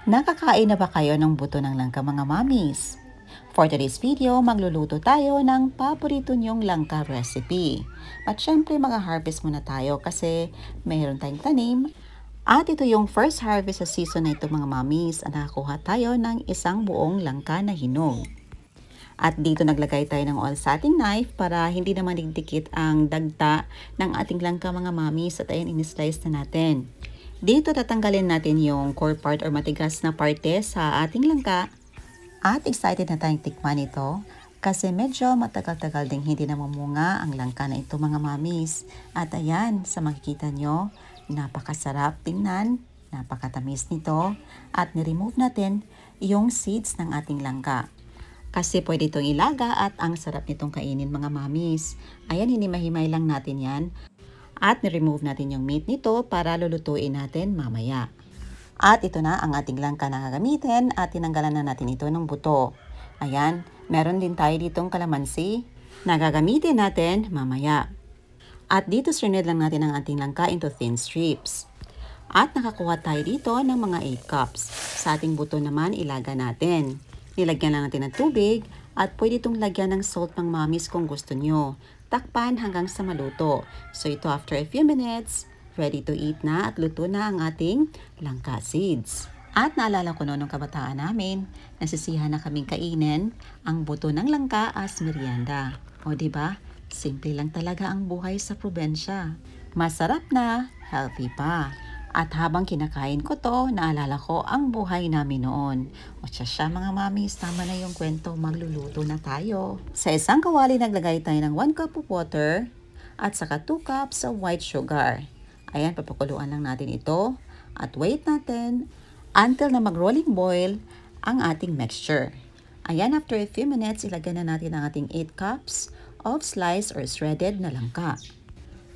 Nakakain na ba kayo ng buto ng langka mga mamis? For today's video, magluluto tayo ng paborito nyong langka recipe. At syempre mag-harvest muna tayo kasi mayroon tayong tanim. At ito yung first harvest sa season na ito mga mamis. Nakakuha tayo ng isang buong langka na hinog. At dito naglagay tayo ng oil sa ating knife para hindi naman digdikit ang dagta ng ating langka mga mamis. At ayan, in-slice na natin. Dito tatanggalin natin yung core part or matigas na parte sa ating langka. At excited na tayong tikman ito kasi medyo matagal-tagal ding hindi namumunga ang langka na ito mga mamis. At ayan, sa makikita nyo, napakasarap tingnan, napakatamis nito. At ni-remove natin yung seeds ng ating langka. Kasi pwede itong ilaga at ang sarap nitong kainin mga mamis. Ayan, hinimay-himay lang natin yan. At ni-remove natin yung meat nito para lulutuin natin mamaya. At ito na ang ating langka na gagamitin at tinanggalan na natin ito ng buto. Ayan, meron din tayo ditong kalamansi na gagamitin natin mamaya. At dito sinunod lang natin ang ating langka into thin strips. At nakakuha tayo dito ng mga 8 cups. Sa ating buto naman ilaga natin. Nilagyan lang natin ng tubig at pwede itong lagyan ng salt ng mamis kung gusto nyo. Takpan hanggang sa maluto. So ito after a few minutes, ready to eat na at luto na ang ating langka seeds. At naalala ko noon ng kabataan namin, nasisiyahan na kaming kainin ang buto ng langka as merienda. O diba? Simple lang talaga ang buhay sa probensya. Masarap na, healthy pa. At habang kinakain ko to, naalala ko ang buhay namin noon. O siya mga mamis, tama na yung kwento, magluluto na tayo. Sa isang kawali naglagay tayo ng 1 cup of water at saka 2 cups of white sugar. Ayan, papakuluan lang natin ito at wait natin until na mag-rolling boil ang ating mixture. Ayan, after a few minutes, ilagay na natin ang ating 8 cups of sliced or shredded na langka.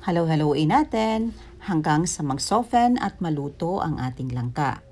Halo-haloin natin hanggang sa mag-soften at maluto ang ating langka.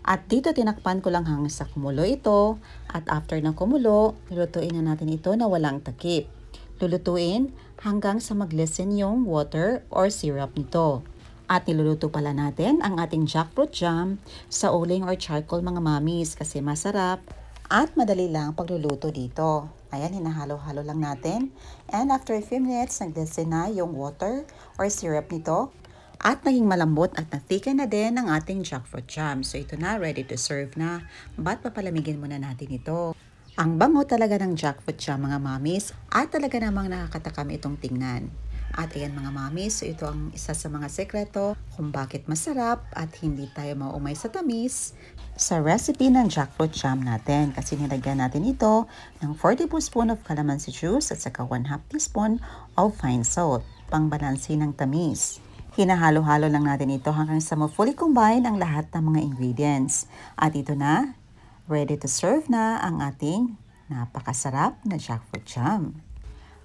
At dito tinakpan ko lang hanggang sa kumulo ito. At after na kumulo, lulutuin na natin ito na walang takip. Lulutuin hanggang sa mag-lessen yung water or syrup nito. At niluluto pala natin ang ating jackfruit jam sa uling or charcoal mga mamis kasi masarap at madali lang pagluluto dito. Ayan, hinahalo-halo lang natin. And after a few minutes, nag-lessen na yung water or syrup nito. At naging malambot at na-thicken na din ang ating jackfruit jam. So ito na, ready to serve na. But papalamigin muna natin ito. Ang bango talaga ng jackfruit jam mga mamis. At talaga namang nakakatakam itong tingnan. At ayan mga mamis, so ito ang isa sa mga sekreto kung bakit masarap at hindi tayo mauumay sa tamis sa recipe ng jackfruit jam natin. Kasi nilagyan natin ito ng 4 tablespoon of calamansi juice at saka 1/2 teaspoon of fine salt, pangbalansi ng tamis. Hinahalo-halo lang natin ito hanggang sa fully combine ang lahat ng mga ingredients. At ito na, ready to serve na ang ating napakasarap na jackfruit jam.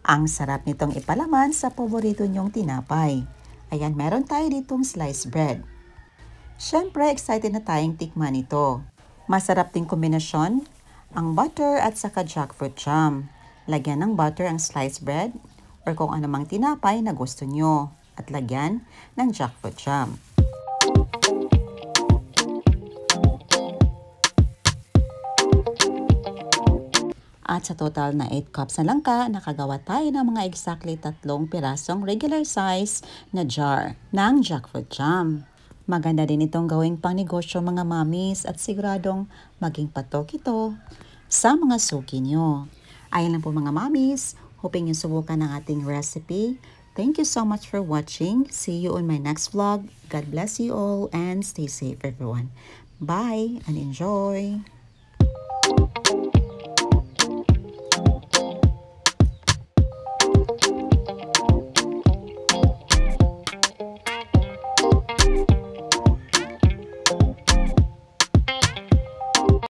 Ang sarap nitong ipalaman sa paborito nyong tinapay. Ayan, meron tayo ditong sliced bread. Siyempre, excited na tayong tikman ito. Masarap din kombinasyon ang butter at saka jackfruit jam. Lagyan ng butter ang sliced bread or kung anumang tinapay na gusto nyo. At lagyan ng jackfruit jam. At sa total na 8 cups na langka, nakagawa tayo ng mga exactly 3 pirasong regular size na jar ng jackfruit jam. Maganda din itong gawing pangnegosyo mga mamis at siguradong maging patok ito sa mga suki nyo. Ayun lang po mga mamis, hoping yung subukan ng ating recipe. Thank you so much for watching. See you on my next vlog. God bless you all and stay safe everyone. Bye and enjoy!